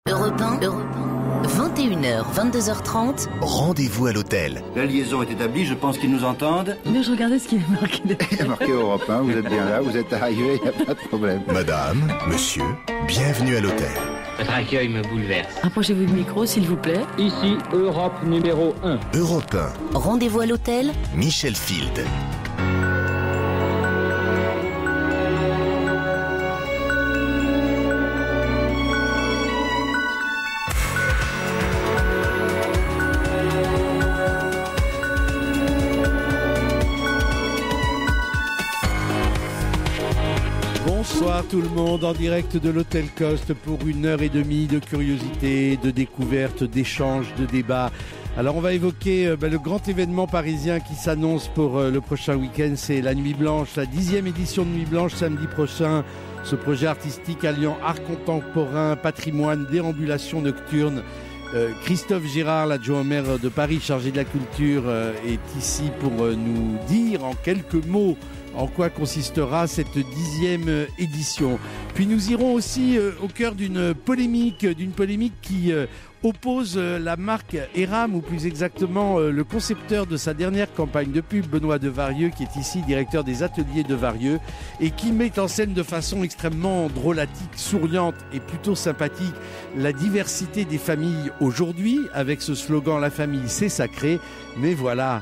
Europe 1, 21h, 22h30. Rendez-vous à l'hôtel. La liaison est établie, je pense qu'ils nous entendent. Mais je regardais ce qui est marqué. Il y a marqué Europe 1, vous êtes bien là, vous êtes arrivé, il n'y a pas de problème. Madame, monsieur, bienvenue à l'hôtel. Votre accueil me bouleverse. Approchez-vous du micro, s'il vous plaît. Ici, Europe numéro 1. Europe 1. Rendez-vous à l'hôtel. Michel Field. Bonsoir tout le monde, en direct de l'Hôtel Coste pour 1h30 de curiosité, de découverte, d'échange, de débat. Alors on va évoquer le grand événement parisien qui s'annonce pour le prochain week-end, c'est la Nuit Blanche, la 10e édition de Nuit Blanche samedi prochain. Ce projet artistique alliant art contemporain, patrimoine, déambulation nocturne. Christophe Girard, l'adjoint au maire de Paris, chargé de la culture, est ici pour nous dire en quelques mots en quoi consistera cette 10e édition. Puis nous irons aussi au cœur d'une polémique qui oppose la marque Eram, ou plus exactement le concepteur de sa dernière campagne de pub, Benoît Devarieux, qui est ici directeur des ateliers Devarieux, et qui met en scène de façon extrêmement drôlatique, souriante et plutôt sympathique la diversité des familles aujourd'hui, avec ce slogan « La famille, c'est sacré ». Mais voilà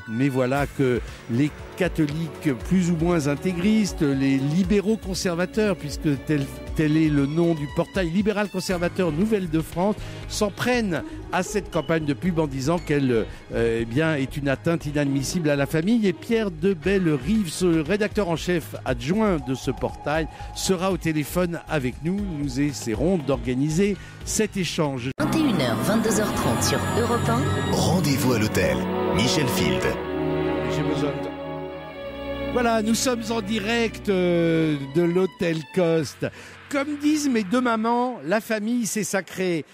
que les catholiques plus ou moins intégristes, les libéraux conservateurs, puisque tel est le nom du portail libéral conservateur Nouvelle de France, s'en prennent à cette campagne de pub en disant qu'elle est une atteinte inadmissible à la famille. Et Pierre de Bellerive, ce rédacteur en chef adjoint de ce portail, sera au téléphone avec nous. Nous essaierons d'organiser cet échange. 21h, 22h30 sur Europe 1. Rendez-vous à l'hôtel. Michel Field. J'ai besoin de... Voilà, nous sommes en direct de l'Hôtel Coste. Comme disent mes deux mamans, la famille c'est sacré.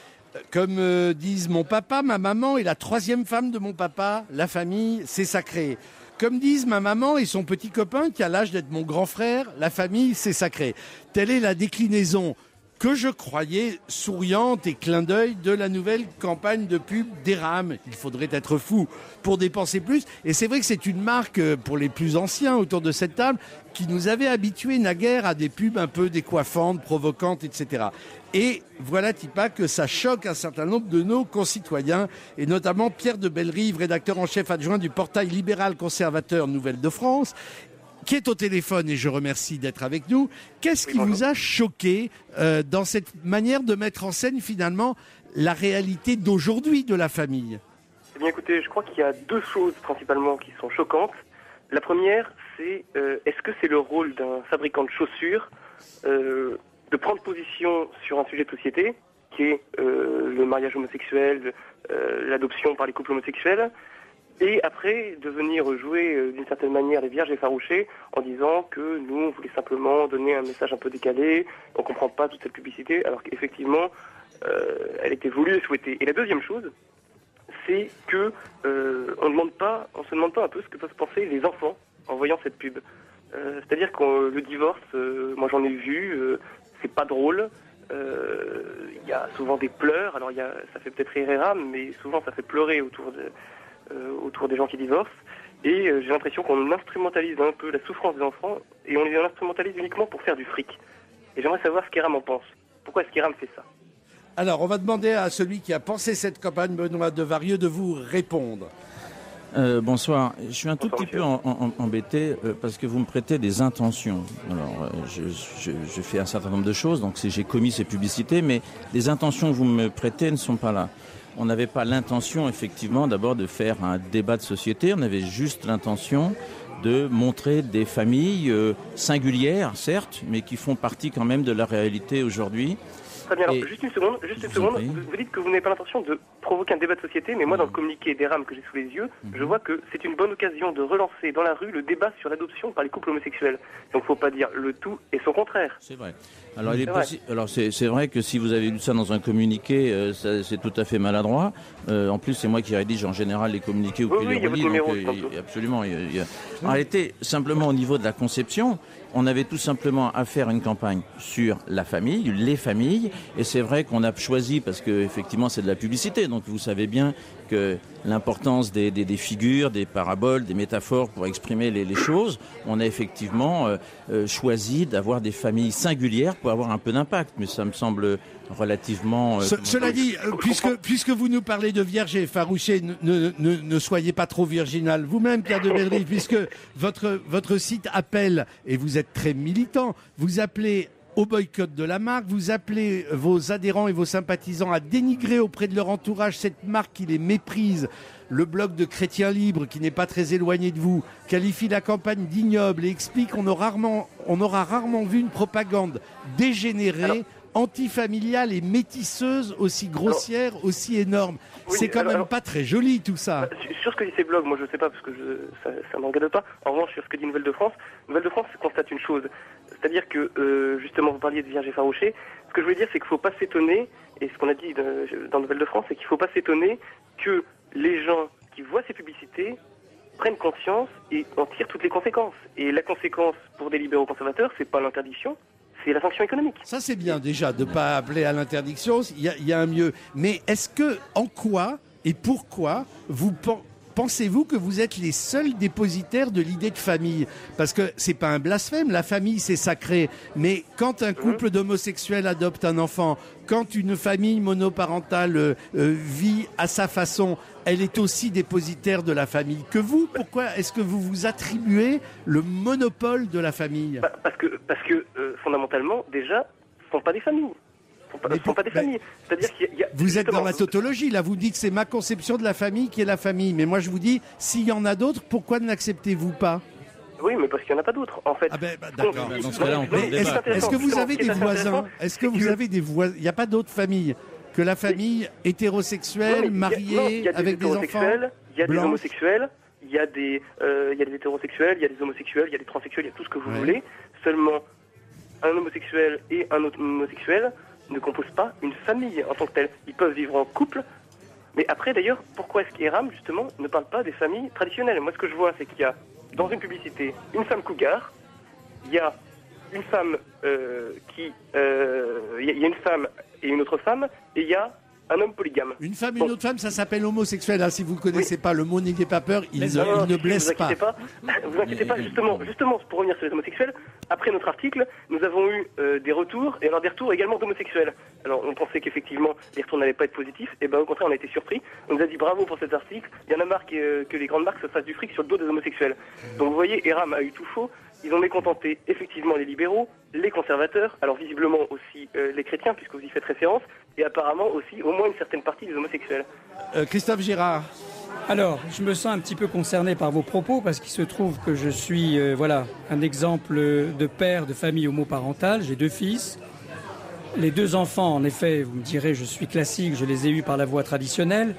Comme disent mon papa, ma maman et la troisième femme de mon papa, la famille c'est sacré. Comme disent ma maman et son petit copain qui a l'âge d'être mon grand frère, la famille c'est sacré. Telle est la déclinaison que je croyais souriante et clin d'œil de la nouvelle campagne de pub d'Eram. Il faudrait être fou pour dépenser plus. Et c'est vrai que c'est une marque, pour les plus anciens autour de cette table, qui nous avait habitués naguère à des pubs un peu décoiffantes, provocantes, etc. Et voilà, Tipa, que ça choque un certain nombre de nos concitoyens, et notamment Pierre de Bellerive, rédacteur en chef adjoint du portail libéral conservateur Nouvelle de France, qui est au téléphone, et je remercie d'être avec nous. Qu'est-ce qui vous a choqué dans cette manière de mettre en scène finalement la réalité d'aujourd'hui de la famille ? Eh bien écoutez, je crois qu'il y a deux choses principalement qui sont choquantes. La première, c'est est-ce que c'est le rôle d'un fabricant de chaussures de prendre position sur un sujet de société, qui est le mariage homosexuel, l'adoption par les couples homosexuels, et après de venir jouer d'une certaine manière les vierges effarouchées en disant que nous on voulait simplement donner un message un peu décalé, on comprend pas toute cette publicité, alors qu'effectivement elle était voulue et souhaitée. Et la deuxième chose, c'est que on se demande pas un peu ce que peuvent penser les enfants en voyant cette pub. C'est-à-dire que le divorce, moi j'en ai vu, c'est pas drôle. Il y a souvent des pleurs. Alors ça fait peut-être rire et rame, mais souvent ça fait pleurer autour des gens qui divorcent. Et j'ai l'impression qu'on instrumentalise un peu la souffrance des enfants et on les instrumentalise uniquement pour faire du fric. Et j'aimerais savoir ce qu'Eram en pense. Pourquoi est-ce qu'Eram fait ça ? Alors, on va demander à celui qui a pensé cette campagne, Benoît Devarieux, de vous répondre. Bonsoir. Je suis un tout petit peu embêté parce que vous me prêtez des intentions. Alors, je fais un certain nombre de choses, donc j'ai commis ces publicités, mais les intentions que vous me prêtez ne sont pas là. On n'avait pas l'intention, effectivement, d'abord de faire un débat de société. On avait juste l'intention de montrer des familles singulières, certes, mais qui font partie quand même de la réalité aujourd'hui. Très bien, alors juste une seconde. Vous dites que vous n'avez pas l'intention de provoquer un débat de société, mais moi dans le communiqué d'Eram que j'ai sous les yeux, je vois que c'est une bonne occasion de relancer dans la rue le débat sur l'adoption par les couples homosexuels. Donc il ne faut pas dire le tout et son contraire. C'est vrai. Alors, c'est vrai que si vous avez lu ça dans un communiqué, c'est tout à fait maladroit. En plus, c'est moi qui rédige en général les communiqués ou qui les relis. Absolument. En réalité, simplement au niveau de la conception, on avait tout simplement à faire une campagne sur la famille, les familles, et c'est vrai qu'on a choisi, parce que effectivement c'est de la publicité, donc vous savez bien que l'importance des figures, des paraboles, des métaphores pour exprimer les choses, on a effectivement choisi d'avoir des familles singulières pour avoir un peu d'impact, mais ça me semble relativement... Cela dit, puisque vous nous parlez de vierge et effarouché, ne soyez pas trop virginal vous-même, Pierre de Belry, puisque votre site appelle, et vous êtes très militant, vous appelez au boycott de la marque, vous appelez vos adhérents et vos sympathisants à dénigrer auprès de leur entourage cette marque qui les méprise. Le blog de Chrétiens Libres, qui n'est pas très éloigné de vous, qualifie la campagne d'ignoble et explique qu'on aura rarement vu une propagande dégénérée, antifamiliale et métisseuse, aussi grossière, aussi énorme. Oui, c'est quand même pas très joli tout ça. Sur ce que dit ces blogs, moi je sais pas parce que ça ne m'engage pas. En revanche, sur ce que dit Nouvelle de France constate une chose. C'est-à-dire que, justement, vous parliez de vierge effarouchée. Ce que je veux dire, c'est qu'il ne faut pas s'étonner, et ce qu'on a dit dans Nouvelle de France, c'est qu'il ne faut pas s'étonner que les gens qui voient ces publicités prennent conscience et en tirent toutes les conséquences. Et la conséquence pour des libéraux conservateurs, c'est pas l'interdiction, c'est la sanction économique. Ça, c'est bien déjà de ne pas appeler à l'interdiction, il y a un mieux. Mais en quoi et pourquoi pensez-vous que vous êtes les seuls dépositaires de l'idée de famille? Parce que c'est pas un blasphème, la famille c'est sacré. Mais quand un couple d'homosexuels adopte un enfant, quand une famille monoparentale vit à sa façon, elle est aussi dépositaire de la famille. Que vous, pourquoi est-ce que vous vous attribuez le monopole de la famille? Parce que fondamentalement, déjà, ce ne sont pas des familles. Sont pas des familles. C'est-à-dire qu'il y a, vous êtes dans la tautologie, là, vous dites c'est ma conception de la famille qui est la famille. Mais moi je vous dis, s'il y en a d'autres, pourquoi ne l'acceptez-vous pas? Oui, mais parce qu'il n'y en a pas d'autres, en fait. D'accord. Dans ce cas-là, est-ce que vous avez des voisins? Est-ce que vous avez des voisins? Il n'y a pas d'autres familles que la famille hétérosexuelle, mariée, avec des enfants? Il y a des homosexuels, il y a des hétérosexuels, il y a des homosexuels, il y a des transsexuels, il y a tout ce que vous voulez. Seulement, un homosexuel et un autre homosexuel ne composent pas une famille en tant que telle. Ils peuvent vivre en couple, mais après d'ailleurs, pourquoi est-ce qu'Eram justement ne parle pas des familles traditionnelles? Moi ce que je vois, c'est qu'il y a dans une publicité une femme cougar, il y a une femme il y a une femme et une autre femme, et il y a un homme polygame. Une femme et une autre femme, ça s'appelle homosexuel. Si vous ne connaissez pas le mot, n'ayez pas peur, il ne blesse pas. Vous inquiétez pas, justement, pour revenir sur les homosexuels, après notre article, nous avons eu des retours, et alors des retours également d'homosexuels. Alors on pensait qu'effectivement les retours n'allaient pas être positifs, et au contraire on a été surpris. On nous a dit bravo pour cet article, il y en a marre que les grandes marques se fassent du fric sur le dos des homosexuels. Donc vous voyez, Eram a eu tout faux. Ils ont mécontenté effectivement les libéraux, les conservateurs, alors visiblement aussi les chrétiens, puisque vous y faites référence, et apparemment aussi au moins une certaine partie des homosexuels. Christophe Girard. Alors, je me sens un petit peu concerné par vos propos, parce qu'il se trouve que je suis un exemple de père de famille homoparentale. J'ai 2 fils. Les 2 enfants, en effet, vous me direz, je suis classique, je les ai eus par la voie traditionnelle.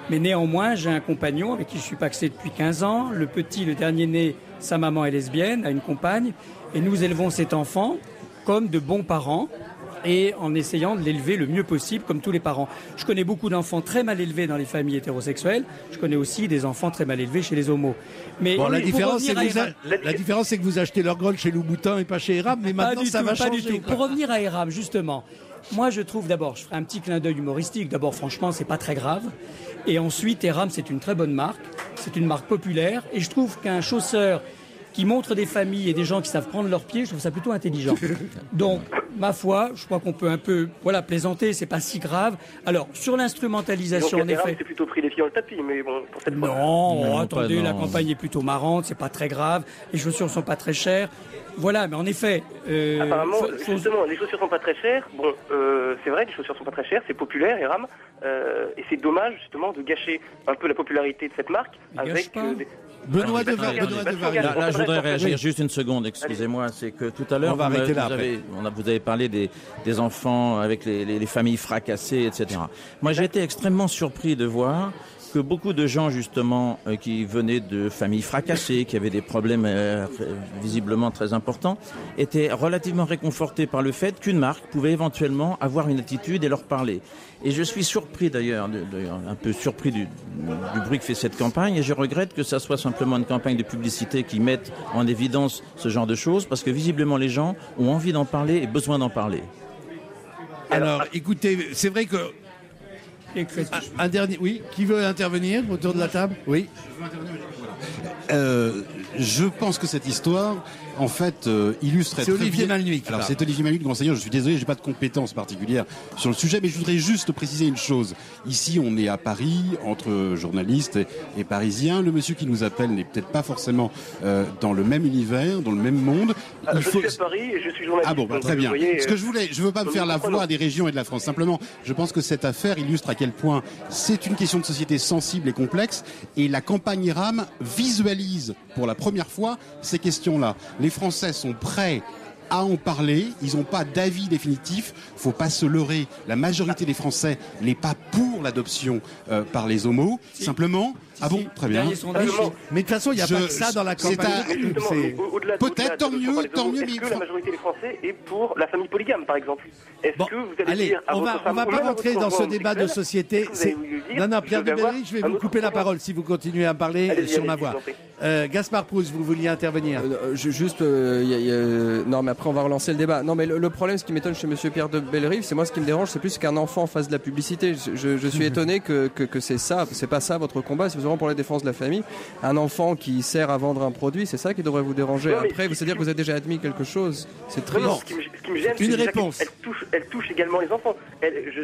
Mais néanmoins, j'ai un compagnon avec qui je suis pacsé depuis 15 ans. Le petit, le dernier né, sa maman est lesbienne, a une compagne. Et nous élevons cet enfant comme de bons parents et en essayant de l'élever le mieux possible comme tous les parents. Je connais beaucoup d'enfants très mal élevés dans les familles hétérosexuelles. Je connais aussi des enfants très mal élevés chez les homos. Mais bon, la différence, c'est que vous achetez leur grolle chez Louboutin et pas chez Eram, mais maintenant ça va changer. Pas du tout. Pour revenir à Eram, justement, moi je trouve d'abord, je ferai un petit clin d'œil humoristique. D'abord, franchement, c'est pas très grave. Et ensuite, Eram, c'est une très bonne marque. C'est une marque populaire. Et je trouve qu'un chausseur qui montre des familles et des gens qui savent prendre leurs pieds, je trouve ça plutôt intelligent. Donc, ma foi, je crois qu'on peut un peu plaisanter, c'est pas si grave. Alors, sur l'instrumentalisation, en effet... c'est plutôt pris les pieds dans le tapis, mais bon, pour cette fois... Non, attendez, la campagne est plutôt marrante, c'est pas très grave, les chaussures sont pas très chères. Voilà, mais en effet... Apparemment, justement, les chaussures sont pas très chères. Bon, c'est vrai, les chaussures sont pas très chères, c'est populaire, Eram, et c'est dommage, justement, de gâcher un peu la popularité de cette marque avec... Benoît de Varia. Là, je voudrais réagir juste une seconde, excusez-moi. C'est que tout à l'heure, vous avez parlé des enfants avec les familles fracassées, etc. Moi, j'ai été extrêmement surpris de voir que beaucoup de gens, justement, qui venaient de familles fracassées, qui avaient des problèmes visiblement très importants, étaient relativement réconfortés par le fait qu'une marque pouvait éventuellement avoir une attitude et leur parler. Et je suis surpris d'ailleurs, un peu surpris du bruit que fait cette campagne, et je regrette que ça soit simplement une campagne de publicité qui mette en évidence ce genre de choses, parce que visiblement les gens ont envie d'en parler et besoin d'en parler. Alors, écoutez, c'est vrai que... Un dernier, oui, qui veut intervenir autour de la table? Oui. Je pense que cette histoire, en fait, illustre très bien... C'est Olivier Malnuit. Alors, c'est Olivier Malnuit, grand seigneur. Je suis désolé, j'ai pas de compétences particulières sur le sujet, mais je voudrais juste préciser une chose. Ici, on est à Paris, entre journalistes et parisiens. Le monsieur qui nous appelle n'est peut-être pas forcément dans le même univers, dans le même monde. Je suis à Paris et je suis journaliste. Ah bon, très bien. Voyez, Ce que je veux pas me faire la voix des régions et de la France. Simplement, je pense que cette affaire illustre à quel point c'est une question de société sensible et complexe, et la campagne RAM visualise pour la première fois ces questions-là. Les Français sont prêts à en parler, ils n'ont pas d'avis définitif, faut pas se leurrer, la majorité des Français n'est pas pour l'adoption par les homos, simplement... Ah bon, très bien. Mais de toute façon, il n'y a pas que ça dans la campagne. Peut-être, tant mieux, mais... Est-ce que la majorité des Français est pour la famille polygame, par exemple? Est-ce que vous allez dire à votre femme, on va pas rentrer dans ce débat de société. Non, Pierre de Bellery, je vais vous couper la parole si vous continuez à parler sur ma voix. Gaspard Proust, vous vouliez intervenir? Non, mais après on va relancer le débat. Non, mais le problème, ce qui m'étonne chez Monsieur Pierre de Bellery, c'est moi ce qui me dérange, c'est plus qu'un enfant fasse de la publicité. Je suis étonné que c'est ça, c'est pas ça votre combat. C'est vraiment pour la défense de la famille. Un enfant qui sert à vendre un produit, c'est ça qui devrait vous déranger. Non, après, c'est-à-dire que vous avez déjà admis quelque chose. C'est très bon. Ce qui me gêne, une réponse. Elle touche également les enfants.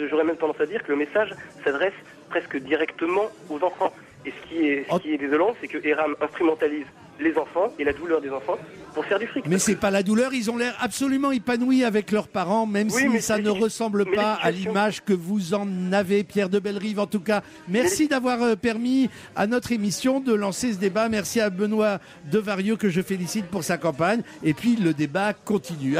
J'aurais même tendance à dire que le message s'adresse presque directement aux enfants. Et ce qui est désolant, c'est que Eram instrumentalise les enfants et la douleur des enfants pour faire du fric. Mais c'est pas la douleur, ils ont l'air absolument épanouis avec leurs parents, même si ça ne ressemble pas à l'image que vous en avez, Pierre de Bellerive. En tout cas, merci d'avoir permis à notre émission de lancer ce débat. Merci à Benoît Devarieux, que je félicite pour sa campagne. Et puis, le débat continue.